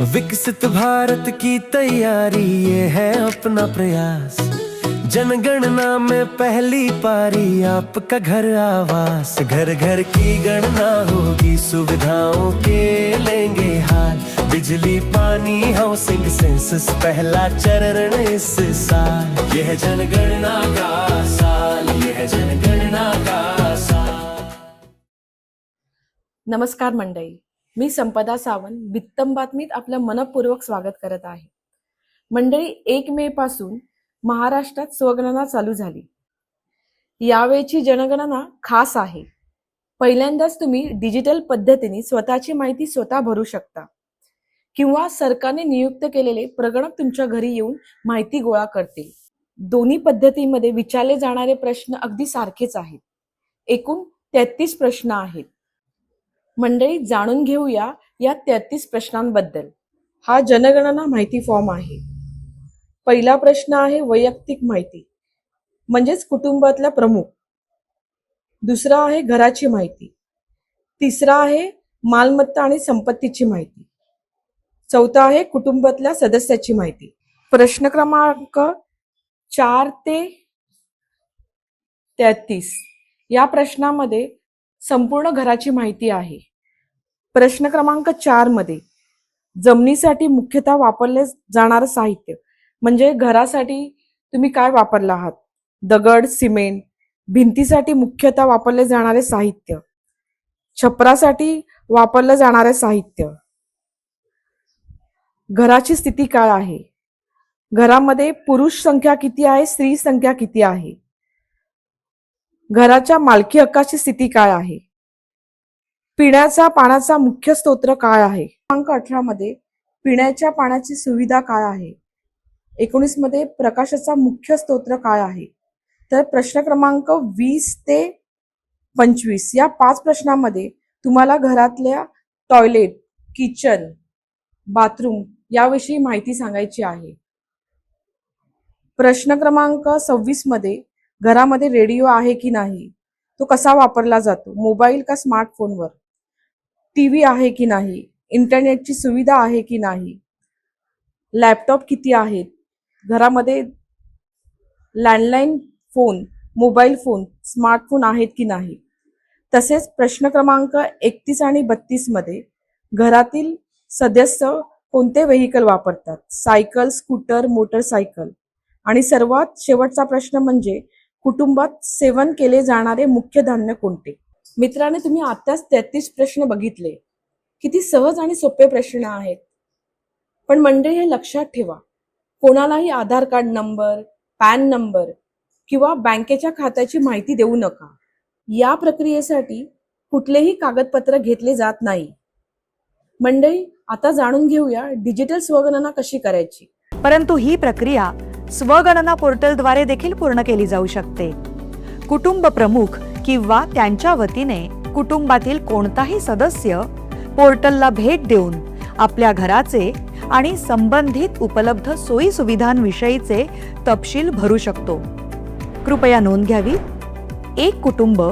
विकसित भारत की तैयारी ये है अपना प्रयास। जनगणना में पहली पारी आपका घर आवास। घर घर की गणना होगी, सुविधाओं के लेंगे हाल। बिजली पानी हाउसिंग सेंसस पहला चरण इस साल। यह जनगणना का साल, यह जनगणना का साल। नमस्कार मंडळी, मी संपदा सावंत वित्तम बातमीत आपलं मनपूर्वक स्वागत करत आहे। मंडळी, 1 मे पासून महाराष्ट्रात स्वगणना चालू झाली। यावेळची जनगणना खास आहे। पहिल्यांदाच तुम्ही डिजिटल पद्धतीने स्वतःची माहिती स्वतः भरू शकता किंवा सरकारने नियुक्त केलेले प्रगणक तुमच्या घरी येऊन माहिती गोळा करतील। दोन्ही पद्धतीमध्ये विचारले जाणारे प्रश्न अगदी सारखेच आहेत। एकूण 33 प्रश्न आहेत। मंडळी, जाणून घेऊया या 33 प्रश्नांबद्दल। हा जनगणना माहिती फॉर्म आहे। पहिला प्रश्न आहे वैयक्तिक माहिती, म्हणजेच कुटुंबातला प्रमुख। दुसरा आहे घराची माहिती। तिसरा आहे मालमत्ता आणि संपत्तीची माहिती। चौथा आहे कुटुंबातल्या सदस्याची माहिती। प्रश्न क्रमांक 4 ते 33 या प्रश्नामध्ये संपूर्ण घराची माहिती आहे। प्रश्न क्रमांक 4 मध्ये जमिनीसाठी मुख्यतः वापरले जाणारे साहित्य, म्हणजे घरासाठी तुम्ही काय वापरला आहात, दगड, सिमेंट। भिंतीसाठी मुख्यतः वापरले जाणारे साहित्य, छपरासाठी वापरले जाणारे साहित्य। घराची स्थिती काय आहे, घरामध्ये पुरुष संख्या किती आहे, स्त्री संख्या किती आहे। घराच्या मालकी हक्काची स्थिती काय आहे। पिण्याच्या पाण्याचा मुख्य स्रोत काय आहे। क्रमांक 18 मध्ये पिण्याच्या पाण्याची सुविधा काय आहे। 19 मध्ये प्रकाशाचा मुख्य स्रोत काय आहे। तर प्रश्न क्रमांक 20 ते 25 या 5 प्रश्नांमध्ये तुम्हाला घरातल्या टॉयलेट, किचन, बाथरूम याविषयी माहिती सांगायची आहे। प्रश्न क्रमांक 26 मध्ये घरामध्ये रेडिओ आहे की नाही, तो कसा वापरला जातो, मोबाईल का स्मार्टफोनवर। टीव्ही आहे की नाही, इंटरनेटची सुविधा आहे की नाही, लॅपटॉप किती आहेत, घरामध्ये landline phone, mobile phone, smartphone आहेत की नाही। तसेच प्रश्न क्रमांक 31 आणि 32 मध्ये घरातील सदस्य कोणते व्हेइकल वापरतात, सायकल, स्कूटर, मोटरसायकल। आणि सर्वात शेवटचा प्रश्न म्हणजे कुटुंबात सेवन केले जाणारे मुख्य धान्य कोणते। मित्रांनो, तुम्ही आताच 33 प्रश्न बघितले। किती सहज आणि सोपे प्रश्न आहेत। पण मंडळी, हे लक्षात ठेवा, कोणालाही आधार कार्ड नंबर, पॅन नंबर किंवा बँकेच्या खात्याची माहिती देऊ नका। या प्रक्रियेसाठी कुठलेही कागदपत्र घेतले जात नाही। मंडळी, आता जाणून घेऊया डिजिटल स्वगणना कशी करायची। परंतु ही प्रक्रिया स्वगणना पोर्टलद्वारे देखील पूर्ण केली जाऊ शकते। कुटुंब प्रमुख किंवा त्यांच्या वतीने कुटुंबातील कोणताही सदस्य पोर्टलला भेट देऊन आपल्या घराचे आणि संबंधित उपलब्ध सोयी सुविधांविषयीचे तपशील भरू शकतो। कृपया नोंद घ्यावी, एक कुटुंब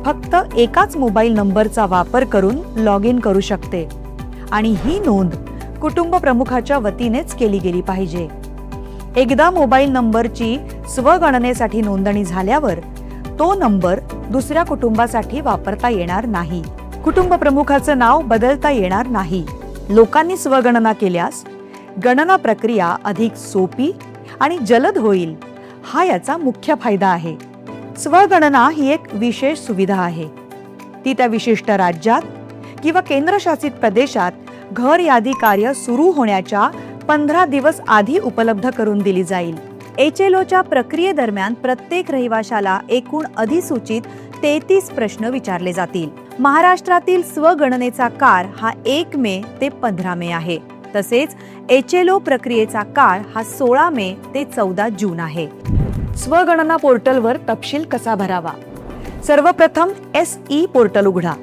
फक्त एकाच मोबाईल नंबरचा वापर करून लॉग इन करू शकते आणि ही नोंद कुटुंब प्रमुखाच्या वतीनेच केली गेली पाहिजे। एकदा मोबाईल नंबरची स्वगणनेसाठी नोंदणी झाल्यावर तो नंबर दुसऱ्या कुटुंबासाठी वापरता येणार नाही। कुटुंब प्रमुखाचं नाव बदलता येणार नाही। लोकांनी स्वगणना केल्यास गणना प्रक्रिया अधिक सोपी आणि जलद होईल, हा याचा मुख्य फायदा आहे। स्वगणना ही एक विशेष सुविधा आहे। ती त्या विशिष्ट राज्यात किंवा केंद्रशासित प्रदेशात घर यादी कार्य सुरू होण्याच्या 15 दिवस आधी उपलब्ध करून दिली जाईल। HLOच्या प्रक्रियेदरम्यान प्रत्येक रहिवाशाला एकूण अधिसूचित 33 प्रश्न विचारले जातील। महाराष्ट्रातील स्वगणनेचा काळ हा 1 मे ते 15 मे आहे। तसेच HLO प्रक्रियेचा काळ हा 16 मे ते 14 जून आहे। स्वगणना पोर्टलवर तपशील कसा भरावा। सर्वप्रथम SE पोर्टल उघडा।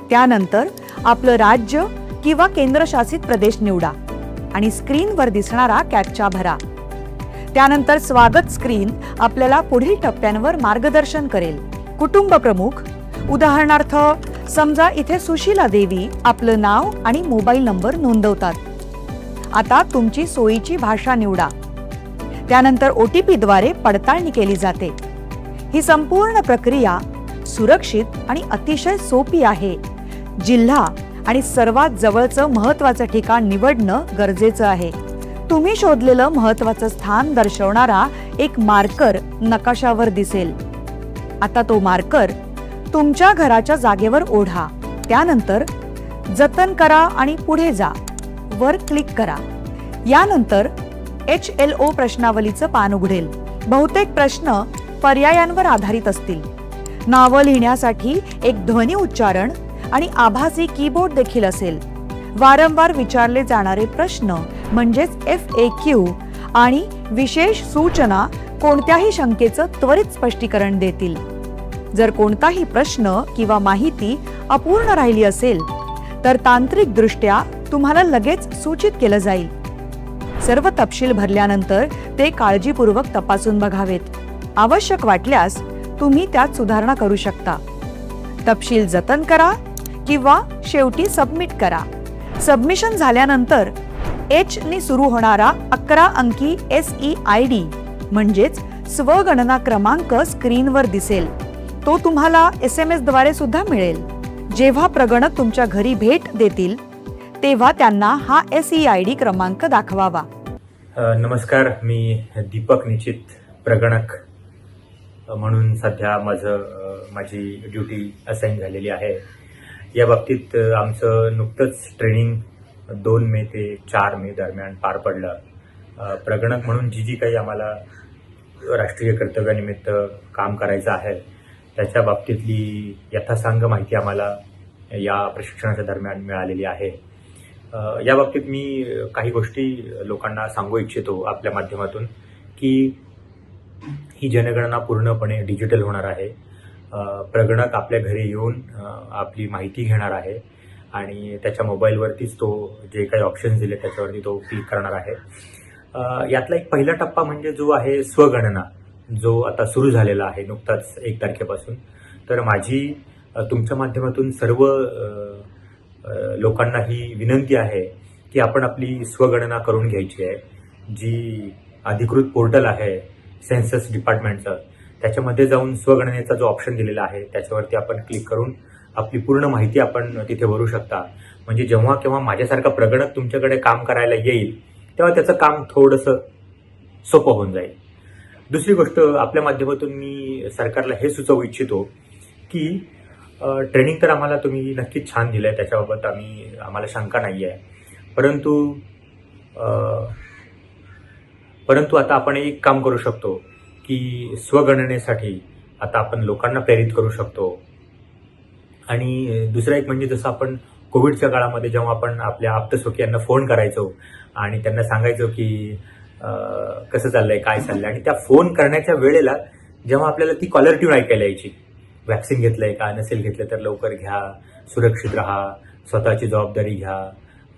त्यानंतर आपलं राज्य किंवा केंद्रशासित प्रदेश निवडा आणि स्क्रीनवर दिसणारा कॅप्चा भरा। त्यानंतर स्वागत स्क्रीन आपल्याला पुढील टप्प्यांवर मार्गदर्शन करेल। कुटुंब प्रमुख, उदाहरणार्थ समजा इथे सुशीला देवी आपलं नाव आणि मोबाईल नंबर नोंदवतात। आता तुमची सोयीची भाषा निवडा. त्यानंतर OTP द्वारे पडताळणी केली जाते. ही संपूर्ण प्रक्रिया सुरक्षित आणि अतिशय सोपी आहे. जिल्हा आणि सर्वात जवळचं महत्त्वाचं ठिकाण निवडणं गरजेचं आहे. तुम्ही शोधलेलं महत्त्वाचं स्थान दर्शवणारा एक मार्कर नकाशावर दिसेल. आता तो मार्कर तुमच्या घराच्या जागेवर ओढा. त्यानंतर जतन करा आणि पुढे जा वर क्लिक करा. यानंतर HLO प्रश्नावलीचं पान उघडेल. बहुतेक प्रश्न पर्यायांवर आधारित असतील. नावं लिहिण्यासाठी एक ध्वनी उच्चारण आणि आभासी कीबोर्ड देखील असेल. वारंवार विचारले जाणारे प्रश्न म्हणजेच FAQ आणि विशेष सूचना कोणत्याही शंकेचं त्वरित स्पष्टीकरण देतील. जर कोणताही प्रश्न किंवा माहिती अपूर्ण राहिली असेल तर तांत्रिकदृष्ट्या तुम्हाला लगेच सूचित केलं जाईल. सर्व तपशील भरल्यानंतर ते काळजीपूर्वक तपासून बघावेत. आवश्यक वाटल्यास तुम्ही त्यात सुधारणा करू शकता. तपशील जतन करा किंवा शेवटी सबमिट करा. सबमिशन झाल्यानंतर H ने सुरू होणारा 11 अंकी SEID म्हणजेच स्वगणना क्रमांक स्क्रीनवर दिसेल. तो तुम्हाला SMS द्वारे सुद्धा मिळेल. जेव्हा प्रगणक तुमच्या घरी भेट देतील तेव्हा त्यांना हा SEID क्रमांक दाखवावा. नमस्कार, मी दीपक निश्चित प्रगणक म्हणून सध्या माझी ड्युटी असाईन झालेली आहे. या बाबतीत आमचं नुकतंच ट्रेनिंग 2 मे ते 4 मे दरम्यान पार पडलं. प्रगणक म्हणून जी काही आम्हाला राष्ट्रीय कर्तव्यानिमित्त काम करायचं आहे त्याच्या बाबतीतली यथासांग माहिती आम्हाला या प्रशिक्षणाच्या दरम्यान मिळालेली आहे. या बाबतीत मी काही गोष्टी लोकांना सांगू इच्छितो आपल्या माध्यमातून की ही जनगणना पूर्णपणे डिजिटल होणार आहे. प्रगणक आपल्या घरी येऊन आपली माहिती घेणार आहे आणि त्याच्या मोबाईलवरतीच तो जे काही ऑप्शन्स दिले त्याच्यावरती तो क्लिक करणार आहे. यातला एक पहिला टप्पा म्हणजे जो आहे स्वगणना, जो आता सुरू झालेला आहे नुकताच 1 तारखेपासून. तर माझी तुमच्या माध्यमातून सर्व लोकांना ही विनंती आहे की आपण आपली स्वगणना करून घ्यायची आहे. जी अधिकृत पोर्टल आहे सेन्सस डिपार्टमेंटचं त्याच्यामध्ये जाऊन स्वगणनेचा जो ऑप्शन दिलेला आहे त्याच्यावरती आपण क्लिक करून आपली पूर्ण माहिती आपण तिथे भरू शकता. म्हणजे जेव्हा केव्हा माझ्यासारखा प्रगणक तुमच्याकडे काम करायला येईल तेव्हा त्याचं काम थोडंसं सोपं होऊन जाईल. दुसरी गोष्ट आपल्या माध्यमातून मी सरकारला हे सुचवू इच्छितो की ट्रेनिंग तर आम्हाला तुम्ही नक्कीच छान दिलं आहे, त्याच्याबाबत आम्हाला शंका नाही आहे. परंतु आता आपण एक काम करू शकतो की स्वगणनेसाठी आता आपण लोकांना प्रेरित करू शकतो. आणि दुसरं एक म्हणजे जसं आपण कोविडच्या काळामध्ये जेव्हा आपण आपल्या आप्तस्वकीयांना फोन करायचो आणि त्यांना सांगायचो की कसं चाललंय, काय चाललंय, आणि त्या फोन करण्याच्या वेळेला जेव्हा आपल्याला ती कॉलर ट्यून ऐकायला यायची, वॅक्सिन घेतलंय का, नसेल घेतलं तर लवकर घ्या, सुरक्षित राहा, स्वतःची जबाबदारी घ्या,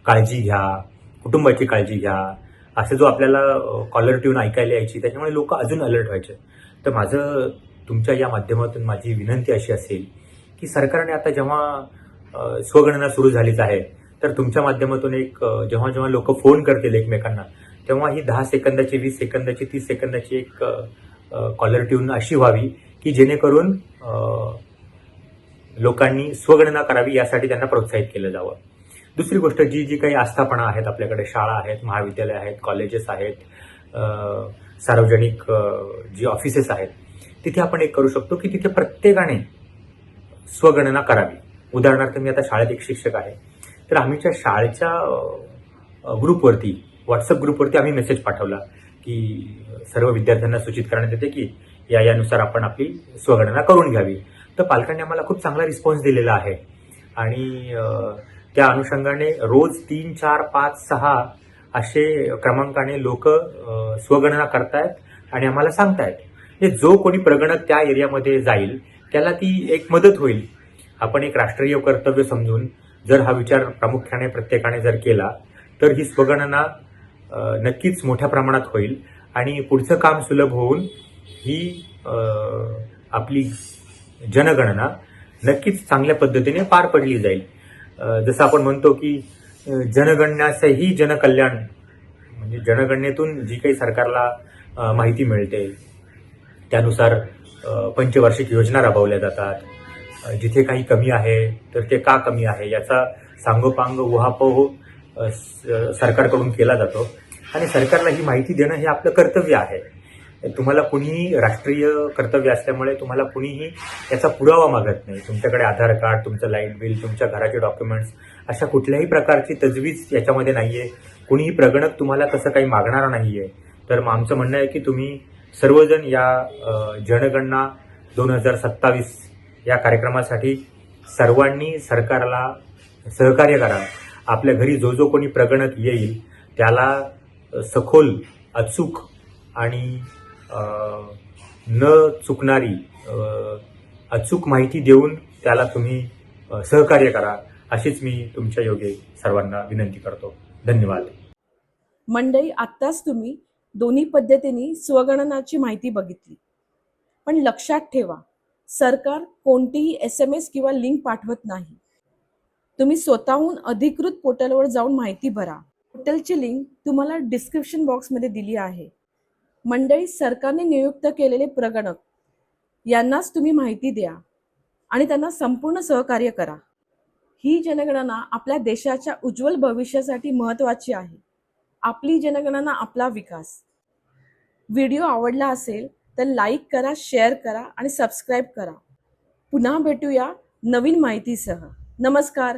काळजी घ्या, कुटुंबाची काळजी घ्या, असं जो आपल्याला कॉलर ट्यून ऐकायला यायची त्याच्यामुळे लोक अजून अलर्ट व्हायचे. तर माझं तुमच्या या माध्यमातून माझी विनंती अशी असेल की सरकारने आता जेव्हा स्वगणना सुरू झालीच आहे तर तुमच्या माध्यमातून एक जेव्हा लोक फोन करतील एकमेकांना तेव्हा ही 10 सेकंदाची, 20 सेकंदाची, 30 सेकंदाची एक कॉलर ट्यून अशी व्हावी की जेणेकरून लोकांनी स्वगणना करावी यासाठी त्यांना प्रोत्साहित केलं जावं. दुसरी गोष्ट, जी काही आस्थापना आहेत आपल्याकडे, शाळा आहेत, महाविद्यालय आहेत, कॉलेजेस आहेत, सार्वजनिक जी ऑफिसेस आहेत, तिथे आपण एक करू शकतो की तिथे प्रत्येकाने स्वगणना करावी. उदाहरणार्थ मी आता शाळेत एक शिक्षक आहे, तर आम्हीच्या शाळेच्या ग्रुपवरती, व्हॉट्सअप ग्रुपवरती आम्ही मेसेज पाठवला की सर्व विद्यार्थ्यांना सूचित करण्यात येते की यानुसार आपण आपली स्वगणना करून घ्यावी. तर पालकांनी आम्हाला खूप चांगला रिस्पॉन्स दिलेला आहे आणि त्या अनुषंगाने रोज 3, 4, 5, 6 असे क्रमांकाने लोक स्वगणना करतायत आणि आम्हाला सांगतायत. जो कोणी प्रगणक त्या एरियामध्ये जाईल त्याला ती एक मदत होईल. आपण एक राष्ट्रीय कर्तव्य समजून जर हा विचार प्रामुख्याने प्रत्येकाने जर केला तर ही स्वगणना नक्कीच मोठ्या प्रमाणात होईल आणि पुढचं काम सुलभ होऊन ही आपली जनगणना नक्कीच चांगल्या पद्धतीने पार पडली जाईल. जसं आपण म्हणतो की जनगणनाचंही जनकल्याण म्हणजे जनगणनेतून जी काही सरकारला माहिती मिळते त्यानुसार पंचवार्षिक योजना राबवल्या जातात. जिथे काही कमी आहे तर ते का कमी आहे याचा सांगोपांग उहापोह सरकारकडून केला जातो आणि सरकारला ही माहिती देणं हे आपलं कर्तव्य आहे. तुम्हाला कुणीही राष्ट्रीय कर्तव्य असल्यामुळे तुम्हाला कुणीही याचा पुरावा मागत नाही. तुमच्याकडे आधार कार्ड, तुमचं लाईट बिल, तुमच्या घराचे डॉक्युमेंट्स अशा कुठल्याही प्रकारची तजवीज याच्यामध्ये नाहीये. कुणीही प्रगणक तुम्हाला तसं काही मागणारा नाहीये. तर मग आमचं म्हणणं आहे की तुम्ही सर्वजण या जनगणना 2027 या कार्यक्रमासाठी सर्वांनी सरकारला सहकार्य करा. आपल्या घरी जो जो कोणी प्रगणक येईल त्याला सखोल, अचूक आणि न चुकणारी अचूक माहिती देऊन त्याला तुम्ही सहकार्य करा, अशीच मी तुमच्या योगे सर्वांना विनंती करतो. धन्यवाद. मंडळी, आत्ताच तुम्ही दोन्ही पद्धतीने स्वगणनाची माहिती बघितली. पण लक्षात ठेवा, सरकार कोणतीही SMS किंवा लिंक पाठवत नाही. तुम्ही स्वतःहून अधिकृत पोर्टलवर जाऊन माहिती भरा. पोर्टलची लिंक तुम्हाला डिस्क्रिप्शन बॉक्समध्ये दिली आहे. मंडळी, सरकारने नियुक्त केलेले प्रगणक यांनाच तुम्ही माहिती द्या आणि त्यांना संपूर्ण सहकार्य करा. ही जनगणना आपल्या देशाच्या उज्ज्वल भविष्यासाठी महत्त्वाची आहे. आपली जनगणना, आपला विकास. व्हिडिओ आवडला असेल तर लाईक करा, शेअर करा आणि सबस्क्राईब करा. पुन्हा भेटूया नवीन माहितीसह. नमस्कार.